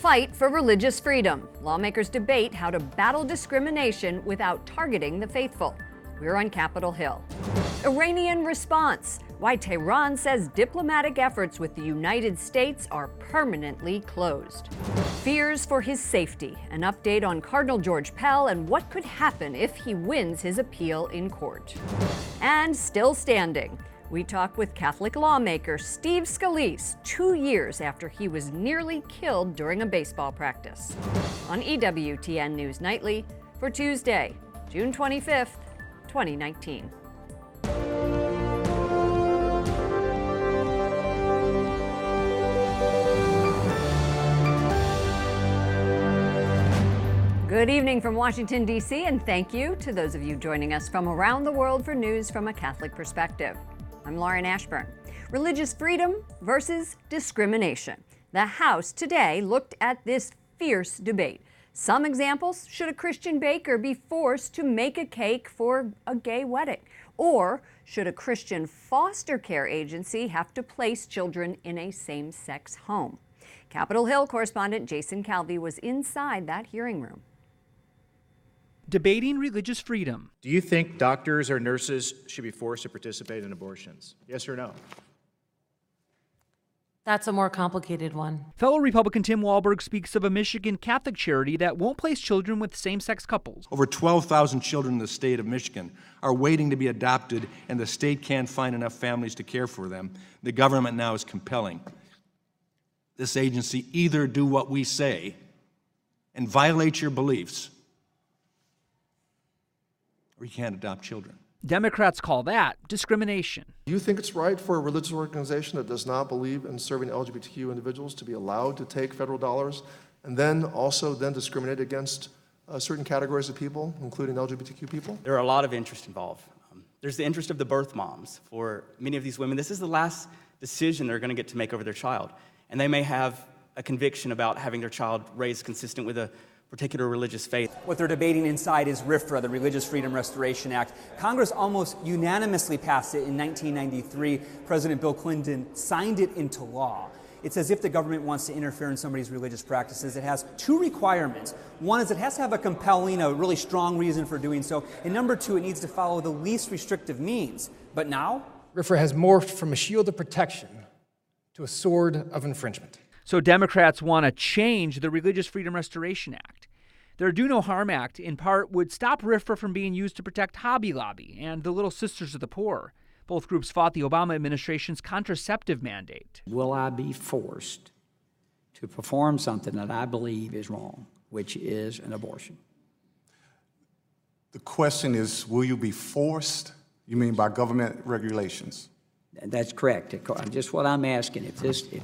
fight for religious freedom. Lawmakers debate how to battle discrimination without targeting the faithful. We're on Capitol Hill. Iranian response. Why Tehran says diplomatic efforts with the United States are permanently closed. Fears for his safety. An update on Cardinal George Pell and what could happen if he wins his appeal in court. And still standing. We talk with Catholic lawmaker Steve Scalise 2 years after he was nearly killed during a baseball practice. On EWTN News Nightly for Tuesday, June 25th, 2019. Good evening from Washington, D.C., and thank you to those of you joining us from around the world for news from a Catholic perspective. I'm Lauren Ashburn. Religious freedom versus discrimination. The House today looked at this fierce debate. Some examples: should a Christian baker be forced to make a cake for a gay wedding? Or should a Christian foster care agency have to place children in a same-sex home? Capitol Hill correspondent ytsync-en was inside that hearing room. Debating religious freedom. Do you think doctors or nurses should be forced to participate in abortions? Yes or no? That's a more complicated one. Fellow Republican Tim Walberg speaks of a Michigan Catholic charity that won't place children with same-sex couples. Over 12,000 children in the state of Michigan are waiting to be adopted, and the state can't find enough families to care for them. The government now is compelling this agency either do what we say and violate your beliefs, or you can't adopt children. Democrats call that discrimination. Do you think it's right for a religious organization that does not believe in serving LGBTQ individuals to be allowed to take federal dollars and then also discriminate against certain categories of people, including LGBTQ people? There are a lot of interests involved. There's the interest of the birth moms. For many of these women, this is the last decision they're going to get to make over their child. And they may have a conviction about having their child raised consistent with a particular religious faith. What they're debating inside is RFRA, the Religious Freedom Restoration Act. Congress almost unanimously passed it in 1993. President Bill Clinton signed it into law. It's as if the government wants to interfere in somebody's religious practices. It has two requirements. One is it has to have a compelling, a really strong reason for doing so. And number two, it needs to follow the least restrictive means. But now? RFRA has morphed from a shield of protection to a sword of infringement. So Democrats want to change the Religious Freedom Restoration Act. Their Do No Harm Act, in part, would stop RFRA from being used to protect Hobby Lobby and the Little Sisters of the Poor. Both groups fought the Obama administration's contraceptive mandate. Will I be forced to perform something that I believe is wrong, which is an abortion? The question is, will you be forced? You mean by government regulations? That's correct. Just what I'm asking, if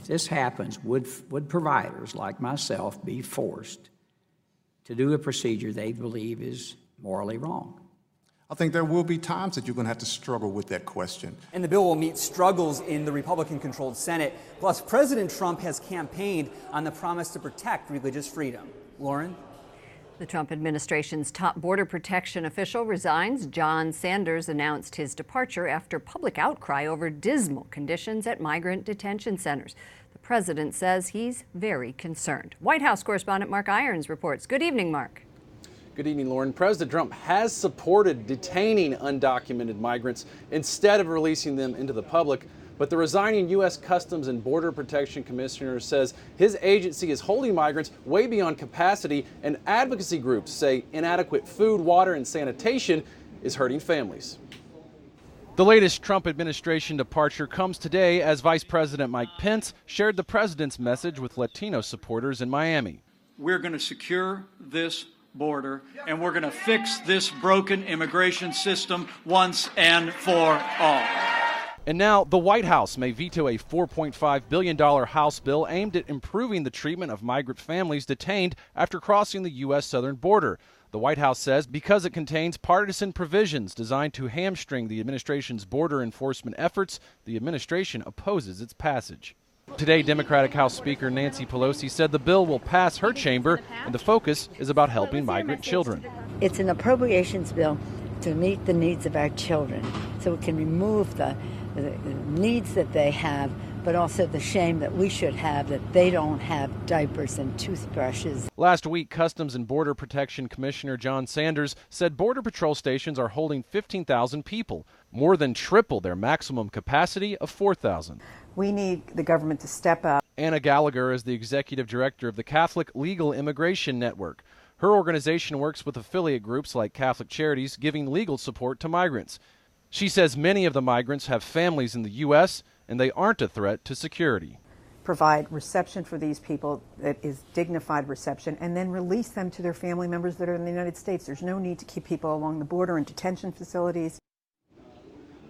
this happens, would providers like myself be forced to do a procedure they believe is morally wrong? I think there will be times that you're going to have to struggle with that question. And the bill will meet struggles in the Republican-controlled Senate. Plus, President Trump has campaigned on the promise to protect religious freedom. Lauren? The Trump administration's top border protection official resigns. John Sanders announced his departure after public outcry over dismal conditions at migrant detention centers. The president says he's very concerned. White House correspondent Mark Irons reports. Good evening, Mark. Good evening, Lauren. President Trump has supported detaining undocumented migrants instead of releasing them into the public. But the resigning U.S. Customs and Border Protection Commissioner says his agency is holding migrants way beyond capacity, and advocacy groups say inadequate food, water, and sanitation is hurting families. The latest Trump administration departure comes today as Vice President Mike Pence shared the president's message with Latino supporters in Miami. We're going to secure this border, and we're going to fix this broken immigration system once and for all. And now the White House may veto a $4.5 billion House bill aimed at improving the treatment of migrant families detained after crossing the U.S. southern border. The White House says because it contains partisan provisions designed to hamstring the administration's border enforcement efforts, the administration opposes its passage. Today, Democratic House Speaker Nancy Pelosi said the bill will pass her chamber, and the focus is about helping migrant children. It's an appropriations bill to meet the needs of our children, so it can remove the needs that they have, but also the shame that we should have that they don't have diapers and toothbrushes. Last week, Customs and Border Protection Commissioner John Sanders said Border Patrol stations are holding 15,000 people, more than triple their maximum capacity of 4,000. We need the government to step up. Anna Gallagher is the executive director of the Catholic Legal Immigration Network. Her organization works with affiliate groups like Catholic Charities, giving legal support to migrants. She says many of the migrants have families in the U.S., and they aren't a threat to security. Provide reception for these people that is dignified reception, and then release them to their family members that are in the United States. There's no need to keep people along the border in detention facilities.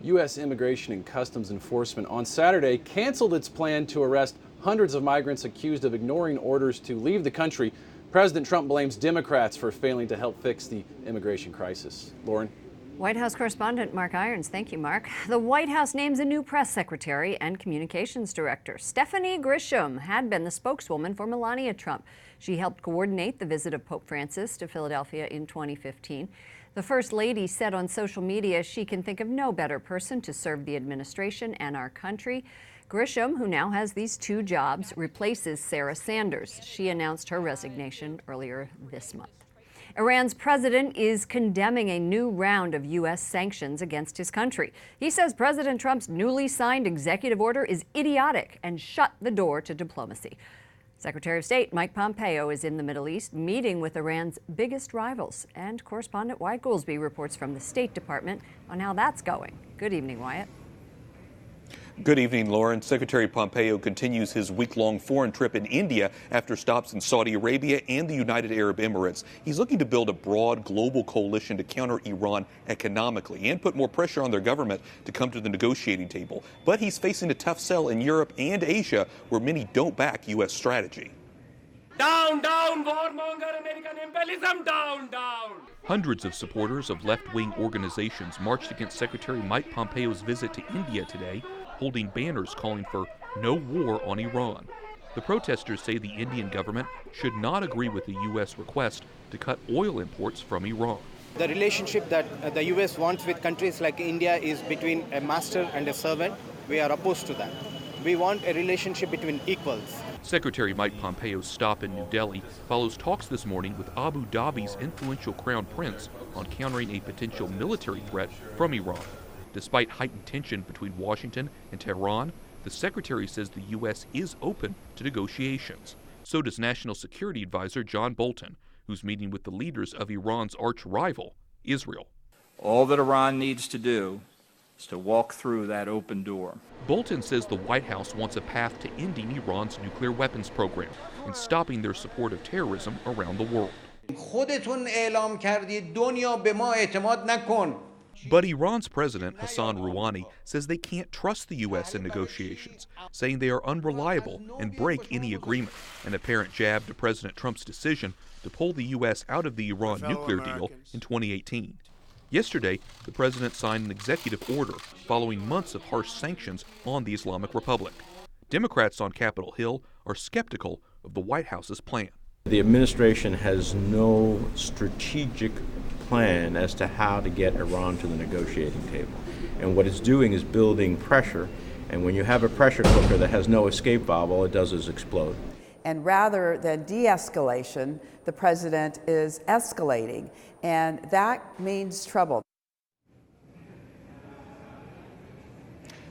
U.S. Immigration and Customs Enforcement on Saturday canceled its plan to arrest hundreds of migrants accused of ignoring orders to leave the country. President Trump blames Democrats for failing to help fix the immigration crisis. Lauren? White House correspondent Mark Irons. Thank you, Mark. The White House names a new press secretary and communications director. Stephanie Grisham had been the spokeswoman for Melania Trump. She helped coordinate the visit of Pope Francis to Philadelphia in 2015. The First Lady said on social media she can think of no better person to serve the administration and our country. Grisham, who now has these two jobs, replaces Sarah Sanders. She announced her resignation earlier this month. Iran's president is condemning a new round of U.S. sanctions against his country. He says President Trump's newly signed executive order is idiotic and shut the door to diplomacy. Secretary of State Mike Pompeo is in the Middle East meeting with Iran's biggest rivals. And correspondent Wyatt Goolsbee reports from the State Department on how that's going. Good evening, Wyatt. Good evening, Lauren. Secretary Pompeo continues his week-long foreign trip in India after stops in Saudi Arabia and the United Arab Emirates. He's looking to build a broad global coalition to counter Iran economically and put more pressure on their government to come to the negotiating table. But he's facing a tough sell in Europe and Asia, where many don't back U.S. strategy. Down, down, warmonger, American imperialism, down, down. Hundreds of supporters of left-wing organizations marched against Secretary Mike Pompeo's visit to India today, holding banners calling for no war on Iran. The protesters say the Indian government should not agree with the U.S. request to cut oil imports from Iran. The relationship that the U.S. wants with countries like India is between a master and a servant. We are opposed to that. We want a relationship between equals. Secretary Mike Pompeo's stop in New Delhi follows talks this morning with Abu Dhabi's influential crown prince on countering a potential military threat from Iran. Despite heightened tension between Washington and Tehran, the secretary says the U.S. is open to negotiations. So does National Security Advisor John Bolton, who's meeting with the leaders of Iran's arch rival, Israel. All that Iran needs to do is to walk through that open door. Bolton says the White House wants a path to ending Iran's nuclear weapons program and stopping their support of terrorism around the world. But Iran's President Hassan Rouhani says they can't trust the U.S. in negotiations, saying they are unreliable and break any agreement, an apparent jab to President Trump's decision to pull the U.S. out of the Iran nuclear deal in 2018. Yesterday, the president signed an executive order following months of harsh sanctions on the Islamic Republic. Democrats on Capitol Hill are skeptical of the White House's plan. The administration has no strategic plan as to how to get Iran to the negotiating table. And what it's doing is building pressure. And when you have a pressure cooker that has no escape valve, all it does is explode. And rather than de-escalation, the president is escalating. And that means trouble.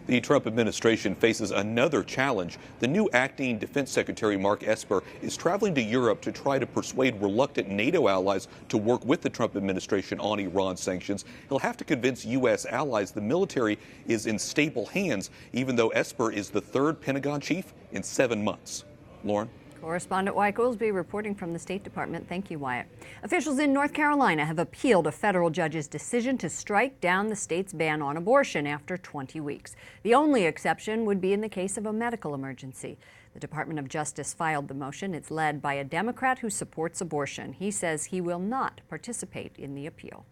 The Trump administration faces another challenge. The new acting Defense Secretary Mark Esper is traveling to Europe to try to persuade reluctant NATO allies to work with the Trump administration on Iran sanctions. He'll have to convince U.S. allies the military is in stable hands, even though Esper is the third Pentagon chief in 7 months. Lauren? Correspondent Wyatt Goolsbee reporting from the State Department. Thank you, Wyatt. Officials in North Carolina have appealed a federal judge's decision to strike down the state's ban on abortion after 20 weeks. The only exception would be in the case of a medical emergency. The Department of Justice filed the motion. It's led by a Democrat who supports abortion. He says he will not participate in the appeal.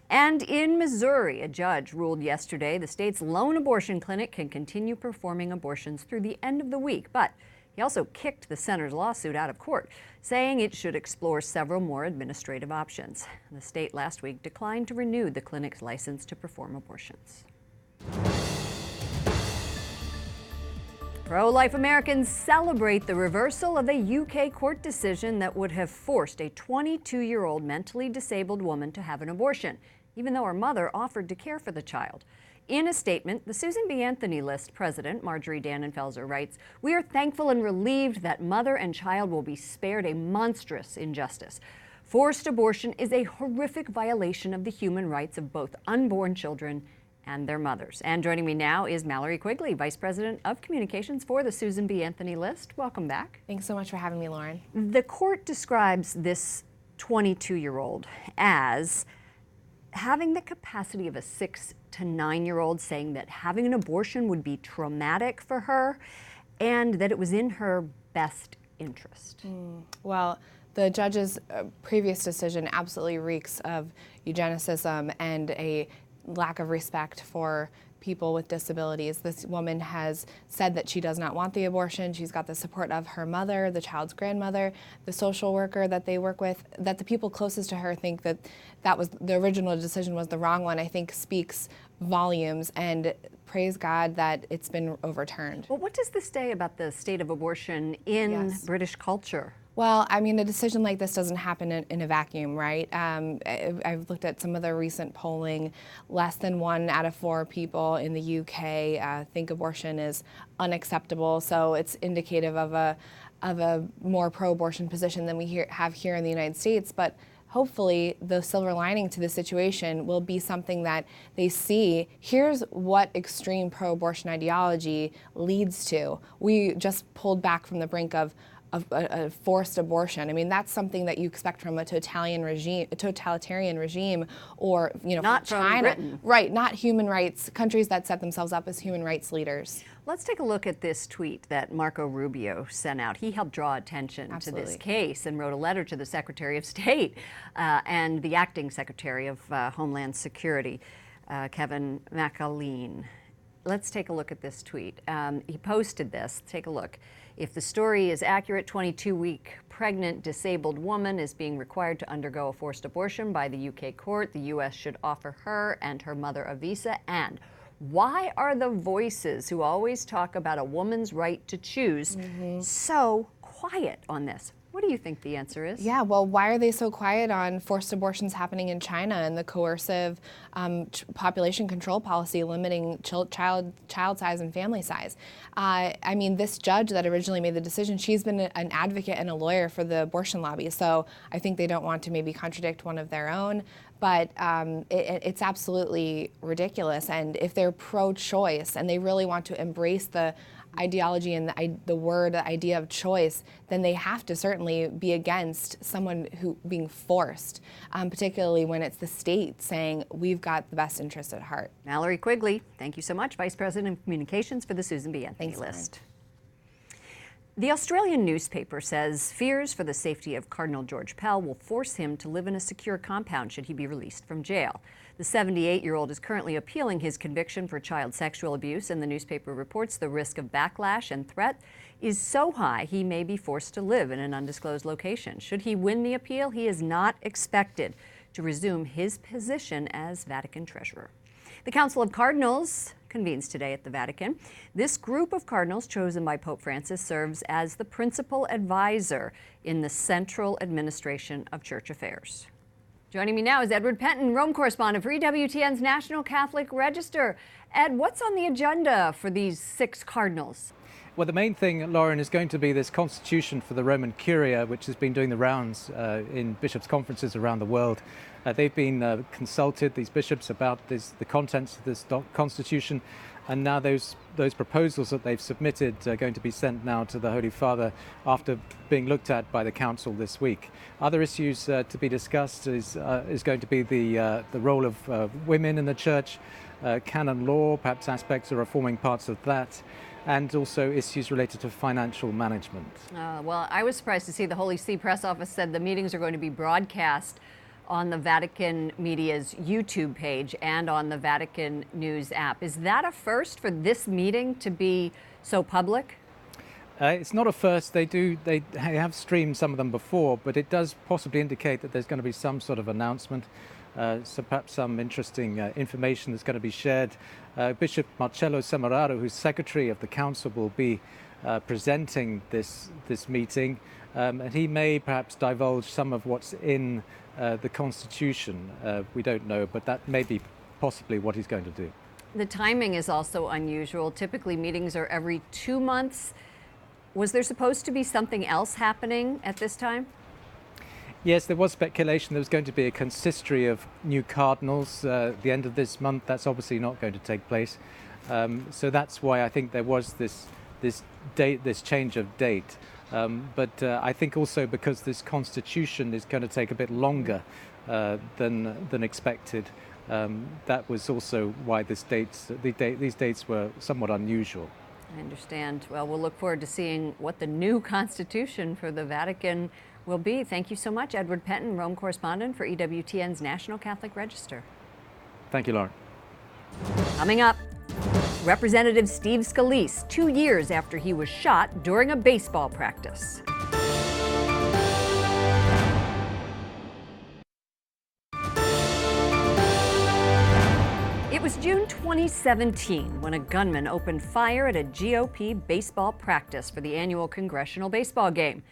And in Missouri, a judge ruled yesterday the state's lone abortion clinic can continue performing abortions through the end of the week, but he also kicked the center's lawsuit out of court, saying it should explore several more administrative options. The state last week declined to renew the clinic's license to perform abortions. Pro-life Americans celebrate the reversal of a UK court decision that would have forced a 22-year-old mentally disabled woman to have an abortion, even though her mother offered to care for the child. In a statement, the Susan B. Anthony List president, Marjorie Dannenfelser, writes, "We are thankful and relieved that mother and child will be spared a monstrous injustice. Forced abortion is a horrific violation of the human rights of both unborn children and their mothers." And joining me now is Mallory Quigley, Vice President of Communications for the Susan B. Anthony List. Welcome back. Thanks so much for having me, Lauren. The court describes this 22-year-old as having the capacity of a 6 to 9-year-old, saying that having an abortion would be traumatic for her and that it was in her best interest. Well, the judge's previous decision absolutely reeks of eugenicism and a lack of respect for people with disabilities. This woman has said that she does not want the abortion. She's got the support of her mother, the child's grandmother, the social worker that they work with, that the people closest to her think that that was the original decision was the wrong one, I think speaks volumes, and praise God that it's been overturned. Well, what does this say about the state of abortion in British culture? Well, I mean, a decision like this doesn't happen in a vacuum, right? I've looked at some of the recent polling. Less than 1 out of 4 people in the UK think abortion is unacceptable. So it's indicative of a more pro-abortion position than we have here in the United States. But hopefully the silver lining to the situation will be something that they see, here's what extreme pro-abortion ideology leads to. We just pulled back from the brink of a forced abortion. I mean, that's something that you expect from a totalitarian regime, or not from China, Britain. Right? Not human rights countries that set themselves up as human rights leaders. Let's take a look at this tweet that Marco Rubio sent out. He helped draw attention to this case and wrote a letter to the Secretary of State and the acting Secretary of Homeland Security, Kevin McAleen. Let's take a look at this tweet. He posted this. Take a look. "If the story is accurate, 22-week pregnant disabled woman is being required to undergo a forced abortion by the UK court. The US should offer her and her mother a visa. And why are the voices who always talk about a woman's right to choose so quiet on this?" What do you think the answer is? Yeah, well, why are they so quiet on forced abortions happening in China and the coercive population control policy limiting child size and family size? I mean, this judge that originally made the decision, she's been an advocate and a lawyer for the abortion lobby, so I think they don't want to maybe contradict one of their own. But it's absolutely ridiculous. And if they're pro-choice and they really want to embrace the ideology and the idea of choice, then they have to certainly be against someone who being forced, particularly when it's the state saying we've got the best interest at heart. Mallory Quigley, thank you so much, Vice President of Communications for the Susan B. Anthony List. The Australian newspaper says fears for the safety of Cardinal George Pell will force him to live in a secure compound should he be released from jail. The 78-year-old is currently appealing his conviction for child sexual abuse, and the newspaper reports the risk of backlash and threat is so high he may be forced to live in an undisclosed location. Should he win the appeal, he is not expected to resume his position as Vatican treasurer. The Council of Cardinals convenes today at the Vatican. This group of cardinals chosen by Pope Francis serves as the principal advisor in the central administration of church affairs. Joining me now is Edward Penton, Rome correspondent for EWTN's National Catholic Register. Ed, what's on the agenda for these 6 cardinals? Well, the main thing, Lauren, is going to be this constitution for the Roman Curia, which has been doing the rounds in bishops' conferences around the world. They've been consulted, these bishops, about the contents of this constitution, and now those proposals that they've submitted are going to be sent now to the Holy Father after being looked at by the Council this week. Other issues to be discussed is going to be the role of women in the Church, canon law, perhaps aspects of reforming parts of that, and also issues related to financial management. Well, I was surprised to see the Holy See press office said the meetings are going to be broadcast on the Vatican Media's YouTube page and on the Vatican News app. Is that a first for this meeting to be so public? It's not a first. They have streamed some of them before, but it does possibly indicate that there's going to be some sort of announcement. So perhaps some interesting information that's going to be shared. Bishop Marcello Semeraro, who's Secretary of the Council, will be presenting this meeting, and he may perhaps divulge some of what's in the Constitution. We don't know, but that may be possibly what he's going to do. The timing is also unusual. Typically, meetings are every 2 months. Was there supposed to be something else happening at this time? Yes, there was speculation there was going to be a consistory of new cardinals at the end of this month. That's obviously not going to take place. So that's why I think there was this change of date. But I think also because this constitution is going to take a bit longer than expected. That was also why these dates were somewhat unusual. I understand. Well, we'll look forward to seeing what the new constitution for the Vatican will be. Thank you so much, Edward Penton, Rome correspondent for EWTN's National Catholic Register. Thank you, Lauren. Coming up, Representative Steve Scalise, 2 years after he was shot during a baseball practice. It was June 2017 when a gunman opened fire at a GOP baseball practice for the annual congressional baseball game,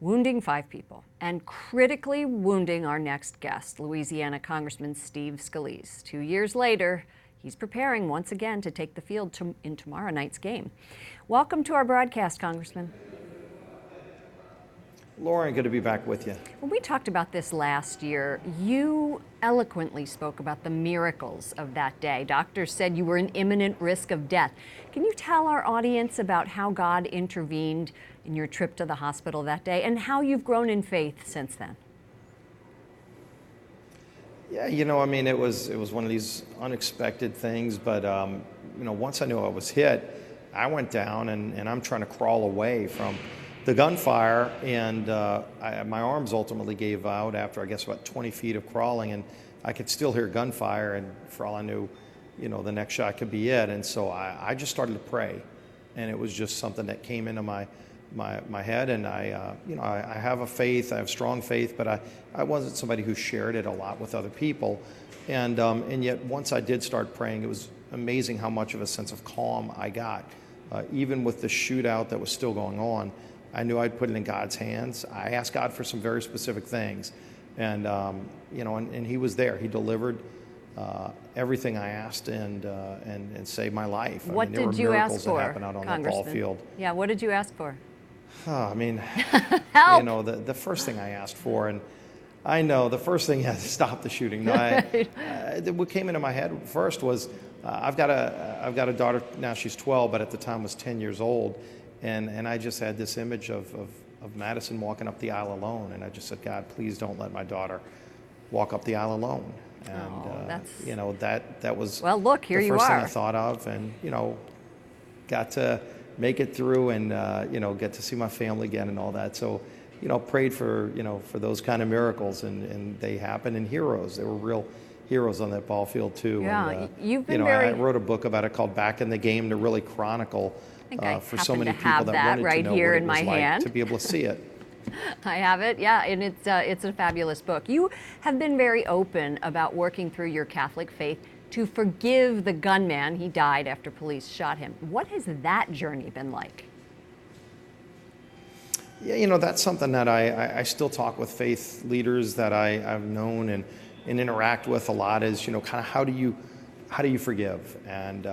wounding 5 people and critically wounding our next guest, Louisiana Congressman Steve Scalise. 2 years later, he's preparing once again to take the field in tomorrow night's game. Welcome to our broadcast, Congressman. Lauren, good to be back with you. When we talked about this last year, you eloquently spoke about the miracles of that day. Doctors said you were in imminent risk of death. Can you tell our audience about how God intervened in your trip to the hospital that day and how you've grown in faith since then? Yeah, it was one of these unexpected things, but once I knew I was hit, I went down and I'm trying to crawl away from the gunfire, and my arms ultimately gave out after, I guess, about 20 feet of crawling, and I could still hear gunfire, and for all I knew, the next shot could be it. And so I just started to pray, and it was just something that came into my head, and I have a faith, I have strong faith, but I wasn't somebody who shared it a lot with other people, and yet once I did start praying, it was amazing how much of a sense of calm I got, even with the shootout that was still going on. I knew I'd put it in God's hands. I asked God for some very specific things, and and He was there. He delivered everything I asked, and saved my life. What there did you were ask miracles for, that happened out on that ball field. Yeah, what did you ask for? Help. The first thing I asked for, and I know the first thing to stop the shooting. What came into my head first was I've got a daughter now. She's 12, but at the time was 10 years old. And I just had this image of Madison walking up the aisle alone. And I just said, God, please don't let my daughter walk up the aisle alone. And, that was well, look, here the you first are. thing I thought of. And, got to make it through and, get to see my family again and all that. So, prayed for those kind of miracles. And they happened. And heroes. There were real heroes on that ball field, too. Yeah, and, you've been I wrote a book about it called Back in the Game to really chronicle for so many people that wanted right to know here what it in was my like hand. to be able to see it. I have it, yeah, and it's a fabulous book. You have been very open about working through your Catholic faith to forgive the gunman. He died after police shot him. What has that journey been like? Yeah, that's something that I still talk with faith leaders that I've known and interact with a lot is, kind of how do you forgive? And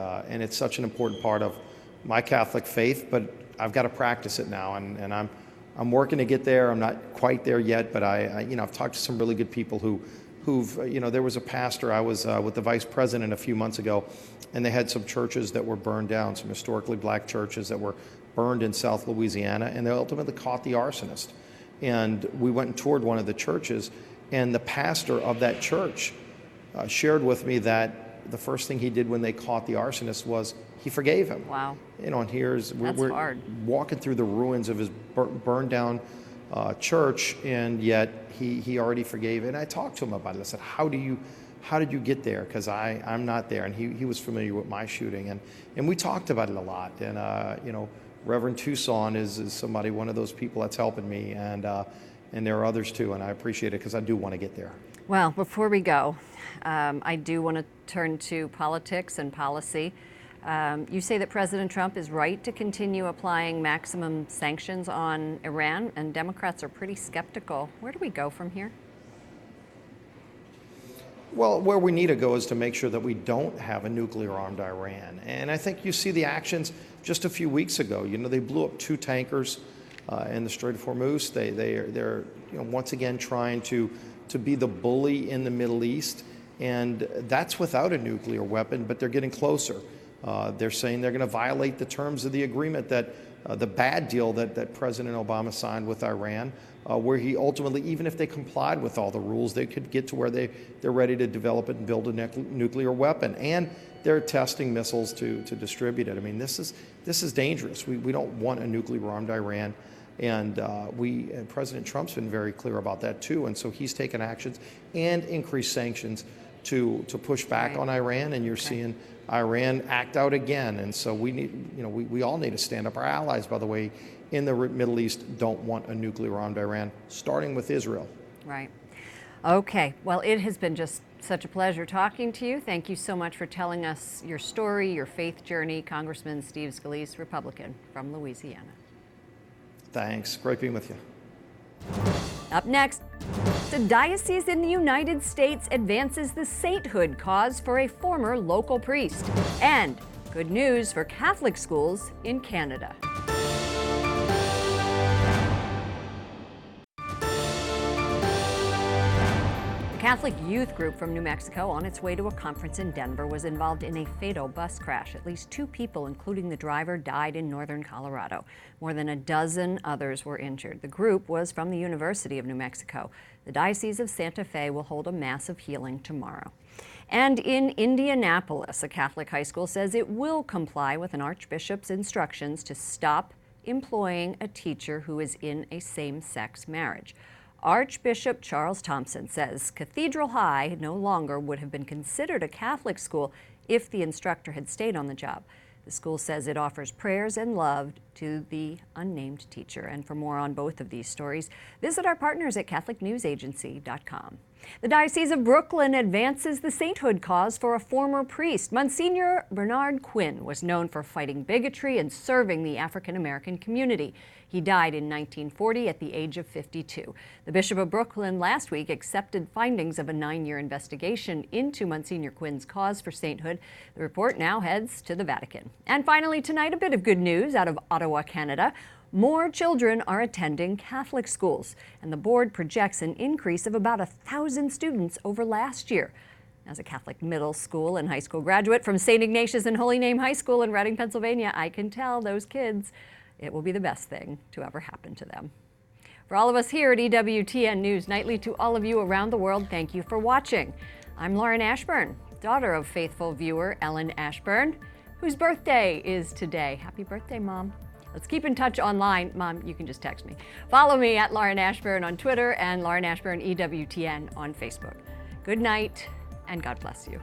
it's such an important part of my Catholic faith, but I've got to practice it now, and I'm working to get there. I'm not quite there yet, but I've talked to some really good people who've there was a pastor. I was with the vice president a few months ago, and they had some churches that were burned down, some historically black churches that were burned in South Louisiana, and they ultimately caught the arsonist. And we went and toured one of the churches, and the pastor of that church shared with me that the first thing he did when they caught the arsonist was he forgave him. Wow. And here's we're hard. Walking through the ruins of his burned down church, and yet he already forgave. And I talked to him about it. I said, how did you get there? Because I'm not there. And he was familiar with my shooting, and we talked about it a lot. And Reverend Tucson is somebody, one of those people that's helping me. And and there are others too, and I appreciate it because I do want to get there. Well, before we go, I do want to turn to politics and policy. You say that President Trump is right to continue applying maximum sanctions on Iran, and Democrats are pretty skeptical. Where do we go from here? Well, where we need to go is to make sure that we don't have a nuclear-armed Iran. And I think you see the actions just a few weeks ago. You know, they blew up 2 tankers in the Strait of Hormuz. They're once again trying to be the bully in the Middle East, and that's without a nuclear weapon, but they're getting closer. They're saying they're going to violate the terms of the agreement that the bad deal that President Obama signed with Iran, where he ultimately, even if they complied with all the rules, they could get to where they're ready to develop it and build a nuclear weapon. And they're testing missiles to distribute it. I mean, this is dangerous. We don't want a nuclear-armed Iran. And President Trump's been very clear about that too. And so he's taken actions and increased sanctions to push back on Iran. And you're seeing Iran act out again. And so we all need to stand up. Our allies, by the way, in the Middle East don't want a nuclear-armed Iran, starting with Israel. Right. Okay. Well, it has been just such a pleasure talking to you. Thank you so much for telling us your story, your faith journey. Congressman Steve Scalise, Republican from Louisiana. Thanks. Great being with you. Up next, the diocese in the United States advances the sainthood cause for a former local priest. And good news for Catholic schools in Canada. A Catholic youth group from New Mexico on its way to a conference in Denver was involved in a fatal bus crash. At least 2 people, including the driver, died in northern Colorado. More than a dozen others were injured. The group was from the University of New Mexico. The Diocese of Santa Fe will hold a Mass of Healing tomorrow. And in Indianapolis, a Catholic high school says it will comply with an archbishop's instructions to stop employing a teacher who is in a same-sex marriage. Archbishop Charles Thompson says Cathedral High no longer would have been considered a Catholic school if the instructor had stayed on the job. The school says it offers prayers and love to the unnamed teacher. And for more on both of these stories, visit our partners at CatholicNewsAgency.com. The Diocese of Brooklyn advances the sainthood cause for a former priest. Monsignor Bernard Quinn was known for fighting bigotry and serving the African American community. He died in 1940 at the age of 52. The Bishop of Brooklyn last week accepted findings of a 9-year investigation into Monsignor Quinn's cause for sainthood. The report now heads to the Vatican. And finally tonight, a bit of good news out of Ottawa, Canada. More children are attending Catholic schools, and the board projects an increase of about 1,000 students over last year. As a Catholic middle school and high school graduate from St. Ignatius and Holy Name High School in Reading, Pennsylvania, I can tell those kids it will be the best thing to ever happen to them. For all of us here at EWTN News Nightly, to all of you around the world, thank you for watching. I'm Lauren Ashburn, daughter of faithful viewer Ellen Ashburn, whose birthday is today. Happy birthday, Mom. Let's keep in touch online. Mom, you can just text me. Follow me at Lauren Ashburn on Twitter and Lauren Ashburn EWTN on Facebook. Good night, and God bless you.